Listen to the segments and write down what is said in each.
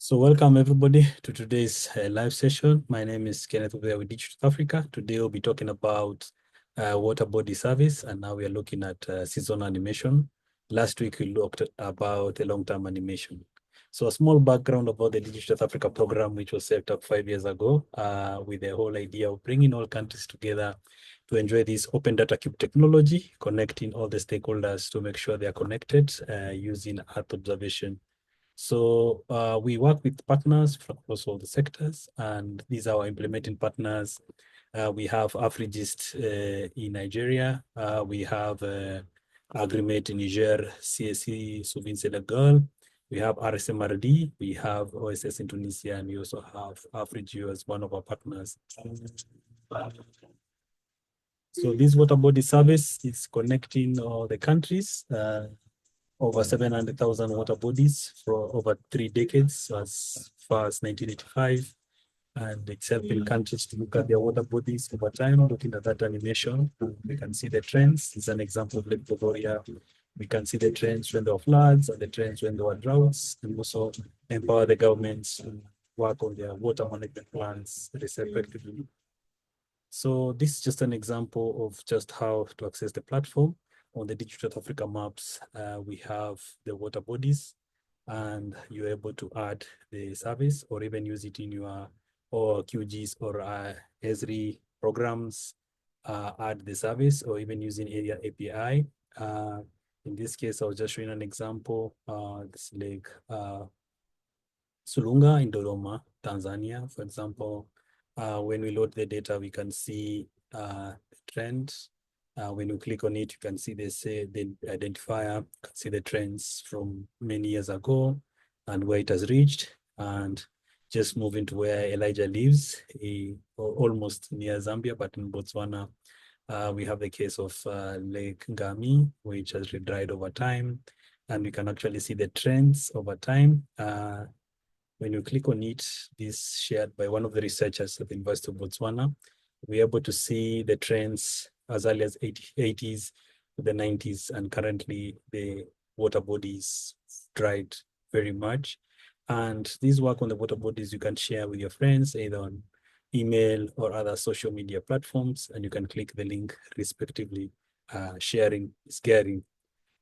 So welcome everybody to today's live session. My name is Kenneth Mubea with Digital Africa. Today we'll be talking about waterbody service, and now we are looking at seasonal animation. Last week we looked about a long-term animation. So a small background about the Digital Africa program, which was set up 5 years ago with the whole idea of bringing all countries together to enjoy this open data cube technology, connecting all the stakeholders to make sure they are connected using Earth observation. So we work with partners from across all the sectors, and these are our implementing partners. We have Afrigist in Nigeria. We have Agreement in Niger, CSC Suvin Senegal. We have RSMRD. We have OSS in Tunisia, and we also have Afrigeo as one of our partners. So this waterbody service is connecting all the countries. Over 700,000 water bodies for over 3 decades, as far as 1985. And it's helping countries to look at their water bodies over time, looking at that animation. We can see the trends. It's an example of Lake Victoria. We can see the trends when there were floods and the trends when there were droughts, and also empower the governments to work on their water management plans respectively. So this is just an example of just how to access the platform. On the Digital Africa maps, we have the water bodies, and you're able to add the service or even use it in your or QGIS or Esri programs, add the service, or even using Area API. In this case, I was just showing an example. This lake, Sulunga in Dodoma, Tanzania, for example. When we load the data, we can see the trend. When you click on it, you can see the identifier, you can see the trends from many years ago and where it has reached. And just moving to where Elijah lives, almost near Zambia, but in Botswana, we have the case of Lake Ngami, which has dried over time. And we can actually see the trends over time. When you click on it, this shared by one of the researchers at the University of Botswana, we're able to see the trends as early as 80s to the 90s, and currently the water bodies dried very much. And this work on the water bodies you can share with your friends, either on email or other social media platforms, and you can click the link respectively. Sharing is caring.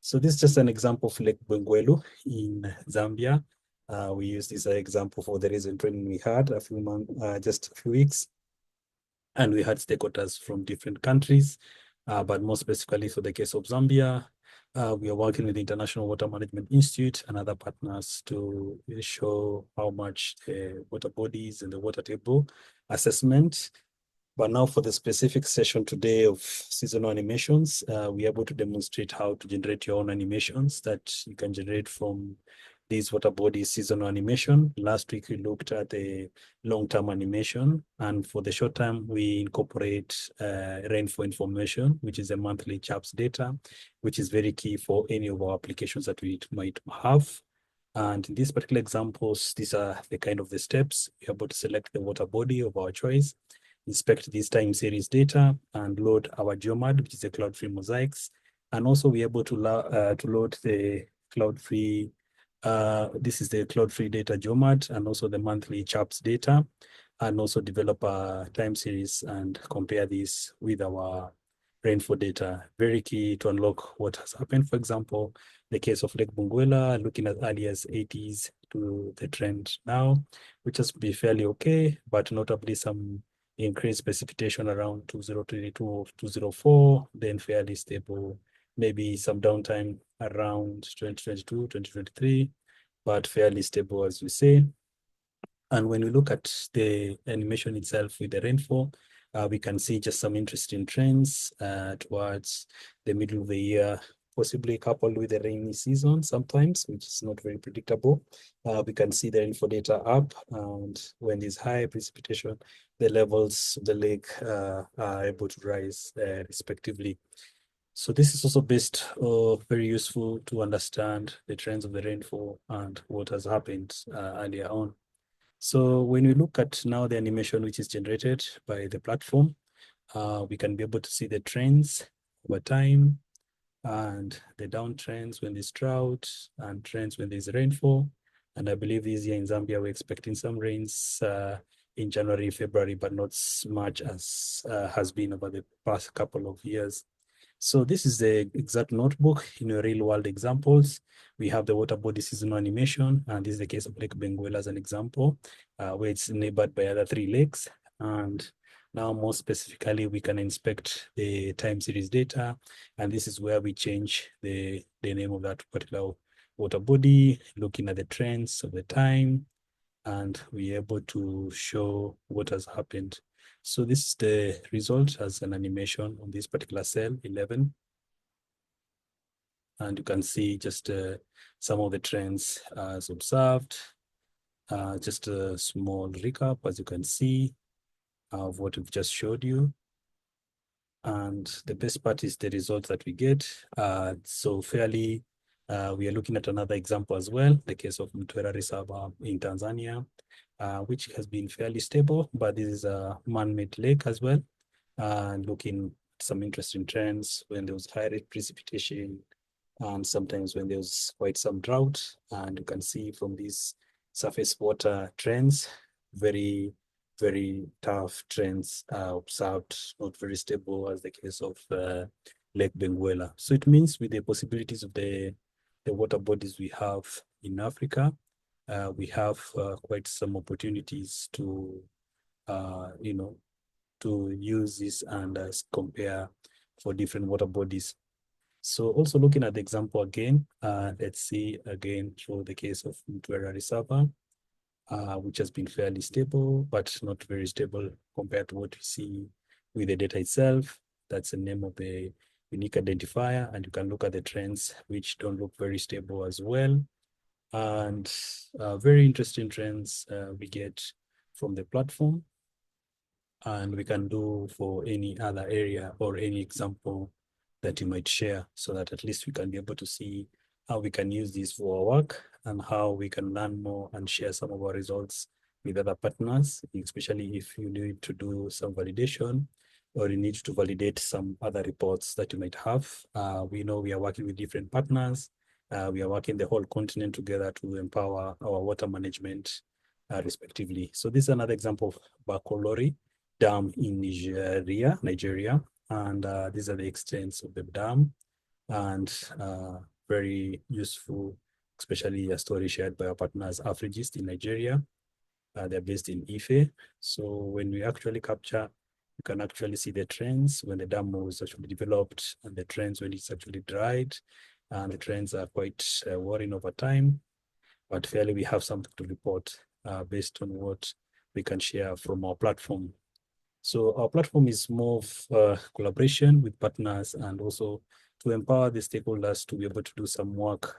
So this is just an example of Lake Bungwelu in Zambia. We used this example for the recent training we had just a few weeks. And we had stakeholders from different countries, but more specifically for the case of Zambia, we are working with the International Water Management Institute and other partners to show how much the water bodies and the water table assessment. But now for the specific session today of seasonal animations, we're able to demonstrate how to generate your own animations that you can generate from this Waterbodies seasonal animation. Last week, we looked at the long-term animation, and for the short term, we incorporate rainfall information, which is a monthly CHAPS data, which is very key for any of our applications that we might have. And in these particular examples, these are the kind of the steps. We're able to select the water body of our choice, inspect this time series data, and load our GeoMAD, which is a cloud-free mosaics. And also we're able to load the cloud-free this is the cloud-free data GeoMAD, and also the monthly CHAPS data, and also develop a time series and compare this with our rainfall data. Very key to unlock what has happened. For example, the case of Lake Bungwela, looking at early as 80s to the trend now, which has been fairly okay, but notably some increased precipitation around 2022 or 204, then fairly stable, maybe some downtime around 2022, 2023, but fairly stable, as we say. And when we look at the animation itself with the rainfall, we can see just some interesting trends towards the middle of the year, possibly coupled with the rainy season sometimes, which is not very predictable. We can see the rainfall data up, and when there's high precipitation, the levels of the lake are able to rise respectively. So this is also very useful to understand the trends of the rainfall and what has happened earlier on. So when we look at now the animation which is generated by the platform, we can be able to see the trends over time and the downtrends when there's drought and trends when there's rainfall. And I believe this year in Zambia, we're expecting some rains in January, February, but not as much as has been over the past couple of years. So this is the exact notebook in your real world examples. We have the Waterbodies Seasonal Animation, and this is the case of Lake Benguela as an example, where it's neighbored by other 3 lakes. And now more specifically, we can inspect the time series data, and this is where we change the name of that particular water body, looking at the trends of the time, and we're able to show what has happened. So this is the result as an animation on this particular cell 11. And you can see just some of the trends as observed. Just a small recap, as you can see, of what we've just showed you. And the best part is the results that we get. So fairly, we are looking at another example as well, the case of Mtwara Reservoir in Tanzania, which has been fairly stable, but this is a man-made lake as well. Looking at some interesting trends when there was high rate precipitation, and sometimes when there's quite some drought. And you can see from these surface water trends, very, very tough trends observed, not very stable as the case of Lake Benguela. So it means with the possibilities of the water bodies we have in Africa, we have quite some opportunities to, to use this and compare for different water bodies. So also looking at the example again, let's see again through the case of Mtwara Reservoir, which has been fairly stable, but not very stable compared to what we see with the data itself. That's the name of the unique identifier, and you can look at the trends, which don't look very stable as well. And very interesting trends we get from the platform, and we can do for any other area or any example that you might share, so that at least we can be able to see how we can use this for our work and how we can learn more and share some of our results with other partners, especially if you need to do some validation or you need to validate some other reports that you might have. We know we are working with different partners. We are working the whole continent together to empower our water management respectively. So this is another example of Bakolori Dam in Nigeria. And these are the extents of the dam, and very useful, especially a story shared by our partners, Afrigist in Nigeria. They're based in Ife. So when we actually capture, you can actually see the trends when the dam was actually developed and the trends when it's actually dried. And the trends are quite worrying over time, but fairly we have something to report based on what we can share from our platform. So our platform is more of collaboration with partners and also to empower the stakeholders to be able to do some work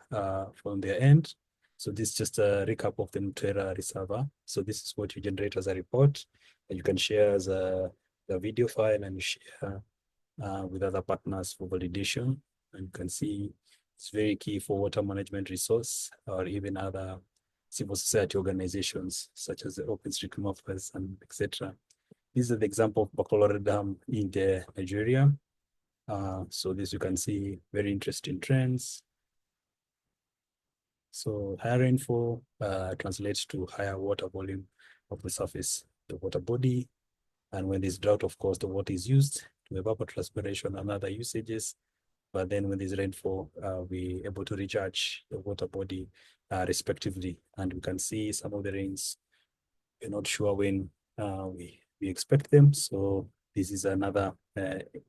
from their end. So this is just a recap of the Mtwara Reservoir. So this is what you generate as a report, and you can share as a video file and share with other partners for validation. And you can see it's very key for water management resource or even other civil society organizations such as the OpenStreetMappers and etc. This is the example of Bakolori Dam in Nigeria. So this you can see very interesting trends. So higher rainfall translates to higher water volume of the surface, the water body. And when there's drought, of course, the water is used to evapotranspiration and other usages. But then when there's rainfall, we're able to recharge the water body respectively. And we can see some of the rains. We're not sure when we expect them. So this is another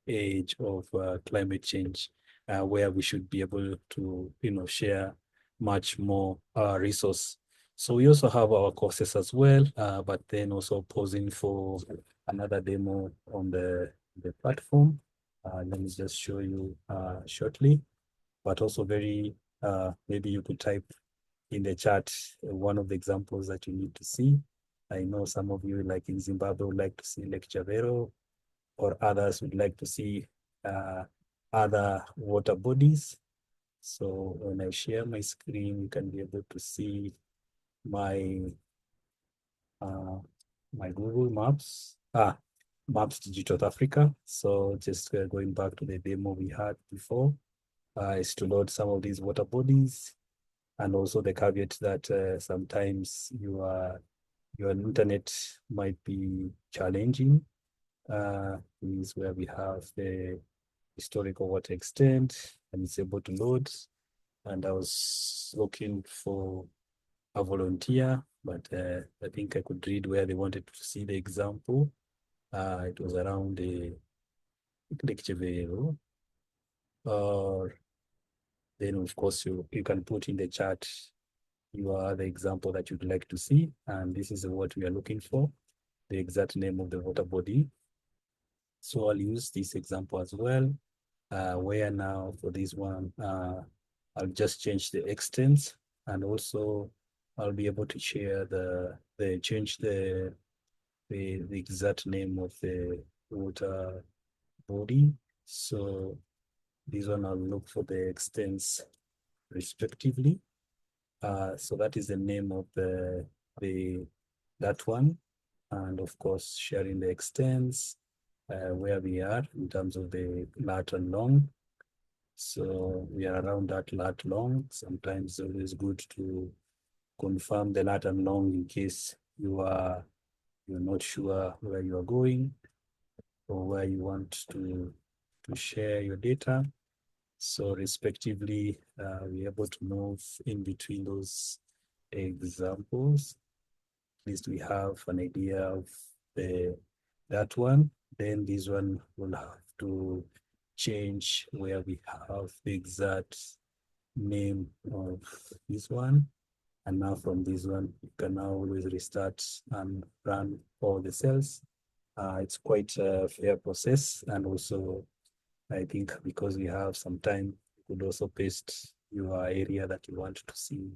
age of climate change where we should be able to, share much more resource. So we also have our courses as well, but then also posing for another demo on the platform. Let me just show you shortly, but also very, maybe you could type in the chat one of the examples that you need to see. I know some of you, like in Zimbabwe, would like to see Lake Chavero, or others would like to see other water bodies. So when I share my screen, you can be able to see my my Google Maps, Maps Digital Africa. So just going back to the demo we had before, is to load some of these water bodies. And also the caveat that sometimes your internet might be challenging. Is where we have the historical water extent and it's able to load. And I was looking for a volunteer, but I think I could read where they wanted to see the example. It was around the Lake Chevero. Or then of course you can put in the chat your the example that you'd like to see, and this is what we are looking for, the exact name of the water body. So I'll use this example as well, where now for this one, I'll just change the extents, and also I'll be able to share change the exact name of the water body. So this one I'll look for the extents respectively. So that is the name of that one, and of course sharing the extents where we are in terms of the lat and long. So we are around that lat long. Sometimes it is good to confirm the lat and long in case you're not sure where you are going or where you want to share your data. So respectively, we're able to move in between those examples. At least we have an idea of that one. Then this one will have to change where we have the exact name of this one. And now from this one, you can now always restart and run all the cells. It's quite a fair process. And also, I think because we have some time, you could also paste your area that you want to see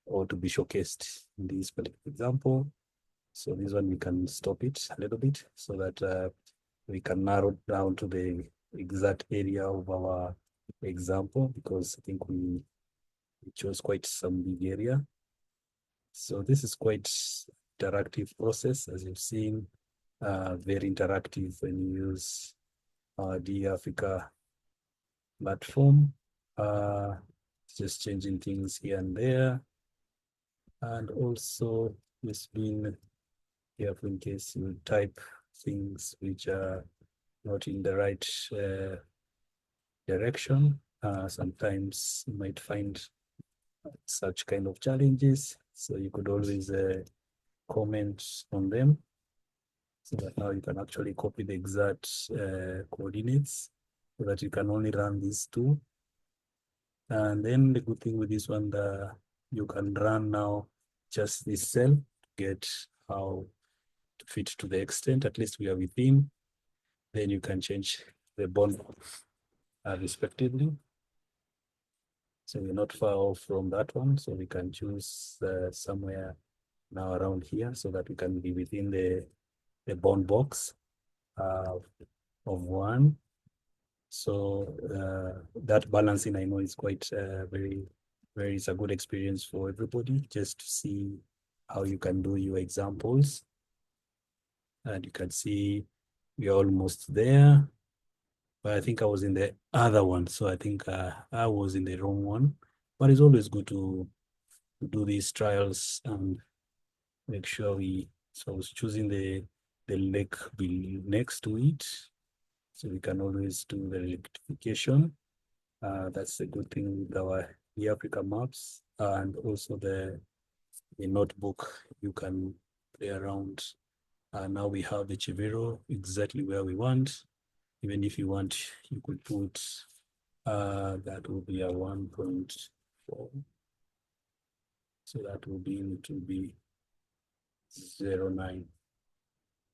or to be showcased in this particular example. So this one, we can stop it a little bit so that we can narrow down to the exact area of our example, because I think we chose quite some big area. So this is quite interactive process, as you've seen, very interactive when you use the Africa platform. Just changing things here and there. And also just being careful in case you type things which are not in the right direction. Sometimes you might find such kind of challenges. So you could always comment on them, so that now you can actually copy the exact coordinates so that you can only run these two. And then the good thing with this one, you can run now just this cell to get how to fit to the extent, at least we are within. Then you can change the bond respectively. So we're not far off from that one. So we can choose somewhere now around here so that we can be within the bound box of 1. So that balancing, I know, is quite it's a good experience for everybody, just to see how you can do your examples. And you can see we're almost there. But I think I was in the other one, so I think I was in the wrong one. But it's always good to do these trials and make sure so I was choosing the lake next to it, so we can always do the rectification. That's the good thing with our Africa maps, and also the notebook, you can play around. Now we have the Chivero exactly where we want. Even if you want, you could put, that will be a 1.4. So that will be to be 0.9.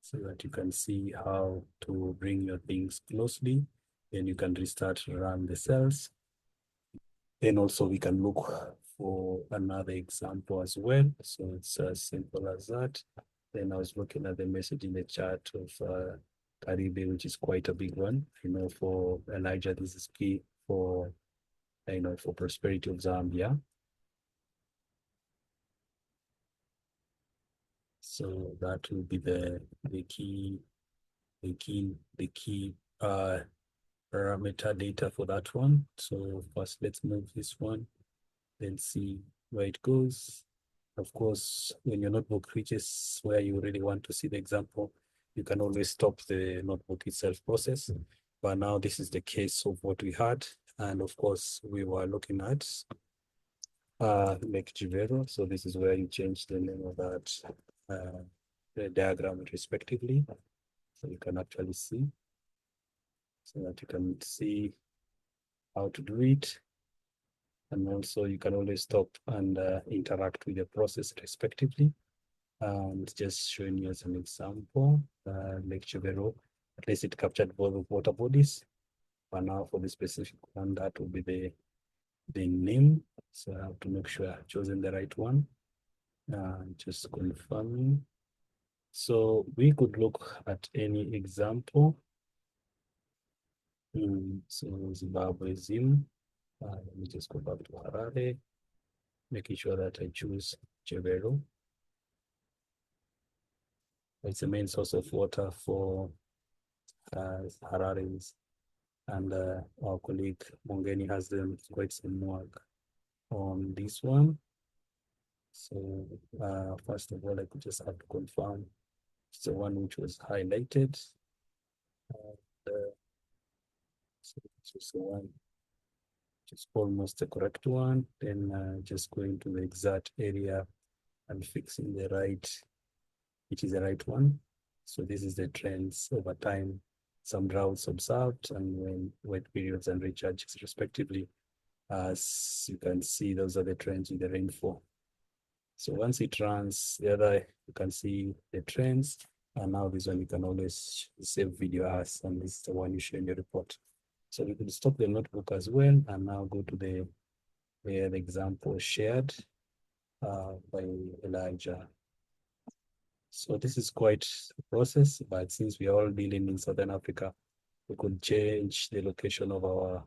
So that you can see how to bring your things closely. Then you can restart, run the cells. Then also we can look for another example as well. So it's as simple as that. Then I was looking at the message in the chat of Caribe, which is quite a big one. I know for Elijah, this is key for, for prosperity of Zambia. So that will be the key parameter data for that one. So first, let's move this one, then see where it goes. Of course, when your notebook reaches where you really want to see the example, you can always stop the notebook itself process. But now this is the case of what we had. And of course, we were looking at Lake Jivero. So this is where you change the name of that the diagram respectively. So you can actually see, so that you can see how to do it. And also you can always stop and interact with the process respectively. And just showing you as an example, Lake Jivero, at least it captured both water bodies. But now for the specific one, that will be the name. So I have to make sure I've chosen the right one. Just confirming. So we could look at any example. So Zimbabwe Zim. Let me just go back to Harare, making sure that I choose Jebero. It's the main source of water for Harare's, and our colleague Mongeni has done quite some work on this one. So first of all, I could just have to confirm it's the one which was highlighted. So this was the one which is almost the correct one. Then just going to the exact area and fixing the right, which is the right one. So this is the trends over time, some droughts observed, and when wet periods and recharges respectively. As you can see, those are the trends with the rainfall. So once it runs, the other, you can see the trends. And now this one, you can always save video as, and this is the one you show in your report. So we could stop the notebook as well, and now go to the example shared by Elijah. So this is quite a process, but since we are all dealing in Southern Africa, we could change the location of our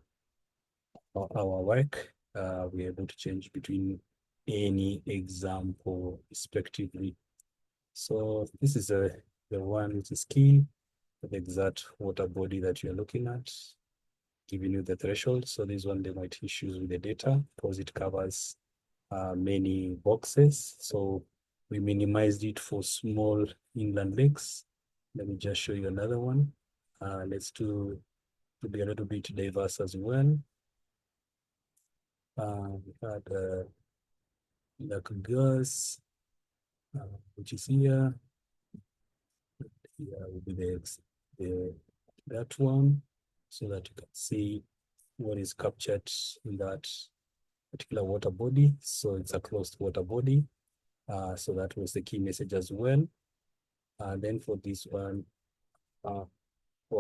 work. We're able to change between any example respectively. So this is the one which is key, the exact water body that you're looking at, giving you the threshold. So this one, there might issues with the data because it covers many boxes. So we minimized it for small inland lakes. Let me just show you another one. Let's do to be a little bit diverse as well. We had like gas, which is here. Here will be that one, so that you can see what is captured in that particular water body. So it's a closed water body. So that was the key message as well. Then for this one, our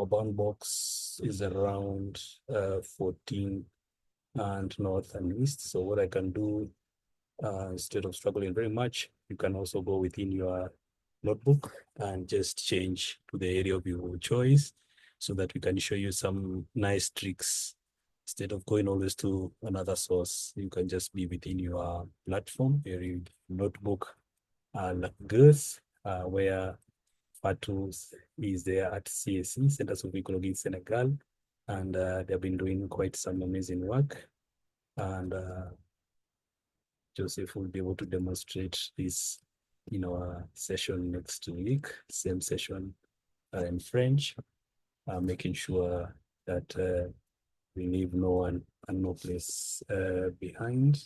bound box is around 14 and north and east. So what I can do, instead of struggling very much, you can also go within your notebook and just change to the area of your choice, so that we can show you some nice tricks. Instead of going always to another source, you can just be within your platform, your notebook, like this, where Fatou is there at CSE, Centers of Ecology in Senegal, and they've been doing quite some amazing work. And Joseph will be able to demonstrate this in our session next week, same session in French, making sure that we leave no one and no place behind.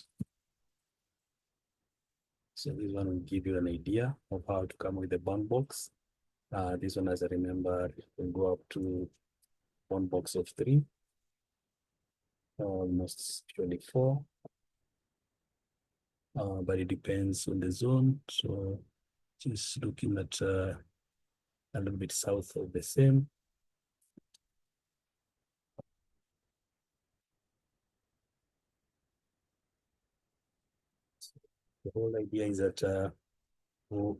So this one will give you an idea of how to come with the bound box. This one, as I remember, will go up to one box of 3, almost 24. But it depends on the zone. So just looking at a little bit south of the same. So the whole idea is that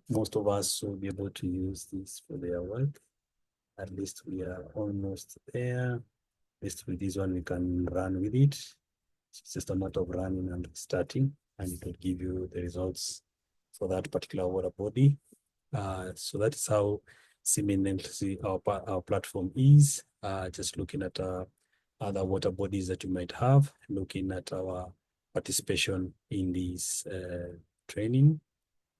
most of us will be able to use this for their work. At least we are almost there. At least with this one, we can run with it. It's just a matter of running and starting, and it will give you the results for that particular water body. So that's how seemingly our platform is. Just looking at other water bodies that you might have, looking at our participation in this training,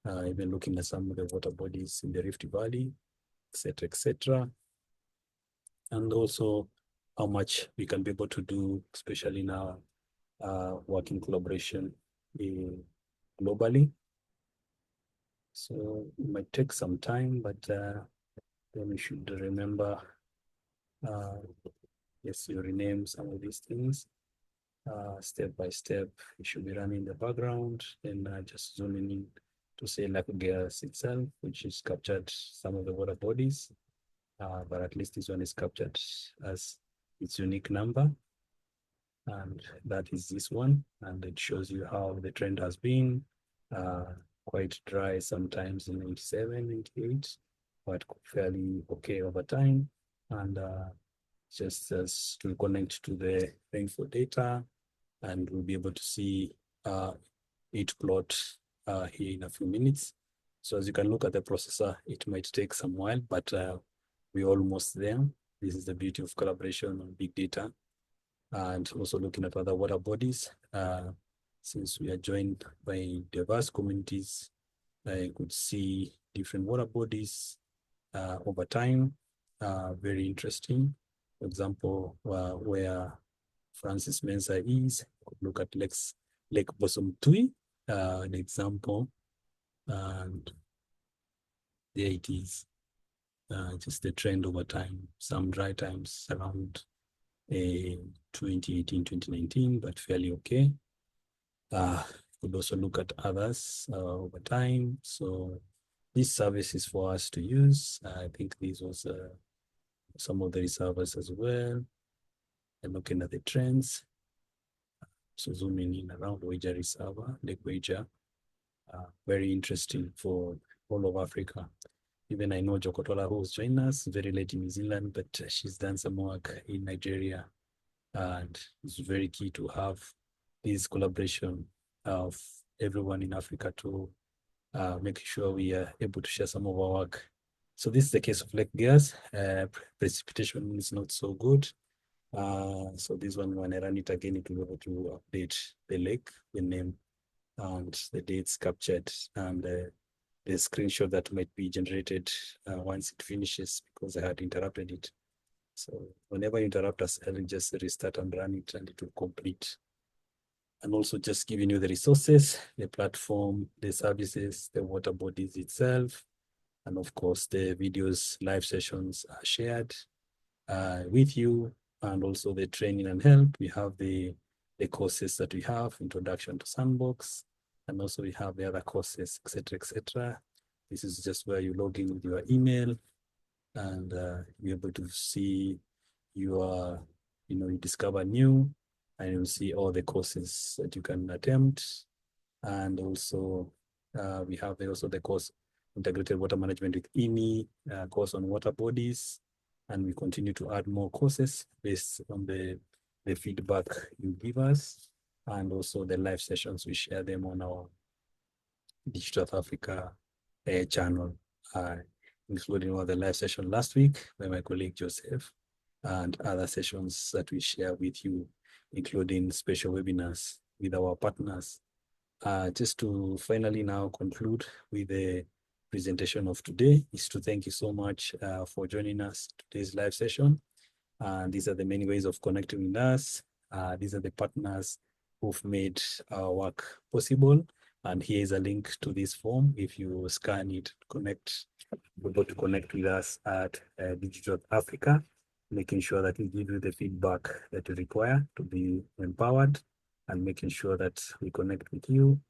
even looking at some of the water bodies in the Rift Valley, etc., etc. And also how much we can be able to do, especially in our working collaboration globally. So it might take some time, but then we should remember, yes, you rename some of these things step by step. It should be running in the background, and just zooming in to say Lake gas itself, which is captured some of the water bodies, but at least this one is captured as its unique number. And that is this one, and it shows you how the trend has been quite dry sometimes in 97, 98, but fairly okay over time. And just as to connect to the rainfall data, and we'll be able to see it plot here in a few minutes. So as you can look at the processor, it might take some while, but we're almost there. This is the beauty of collaboration on big data. And also looking at other water bodies, since we are joined by diverse communities, I could see different water bodies over time. Very interesting. For example, where Francis Mensah is, could look at Lake Bosom Tui, an example, and there it is. Just the trend over time. Some dry times around 2018, 2019, but fairly okay. Could also look at others over time. So this service is for us to use. I think these was some of the reservoirs as well. And looking at the trends. So zooming in around Wager Reservoir, Lake Wager. Very interesting for all of Africa. Even I know Jokotola, who's joined us very late in New Zealand, but she's done some work in Nigeria. And it's very key to have this collaboration of everyone in Africa to make sure we are able to share some of our work. So this is the case of Lake Gas. Precipitation is not so good. So this one, when I run it again, it will be able to update the lake, the name, and the dates captured, and the screenshot that might be generated once it finishes, because I had interrupted it. So whenever you interrupt us, I'll just restart and run it, and it will complete. And also just giving you the resources, the platform, the services, the water bodies itself, and of course the videos, live sessions are shared with you, and also the training and help. We have the courses that we have, Introduction to Sandbox, and also we have the other courses, etc., etc. This is just where you log in with your email, and you're able to see your, you discover new, and you'll see all the courses that you can attempt. And also we have also the course Integrated Water Management with IMI, course on water bodies, and we continue to add more courses based on the feedback you give us, and also the live sessions. We share them on our Digital Africa channel, including one the live session last week by my colleague Joseph, and other sessions that we share with you, including special webinars with our partners. Just to finally now conclude with the presentation of today is to thank you so much for joining us today's live session. These are the many ways of connecting with us. These are the partners who've made our work possible. And here is a link to this form. If you scan it, connect, be able to connect with us at Digital Africa, making sure that we give you the feedback that you require to be empowered, and making sure that we connect with you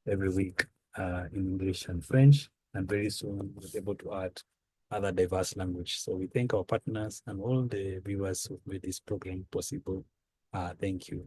every week in English and French. And very soon we'll be able to add other diverse language. So we thank our partners and all the viewers who've made this program possible. Thank you.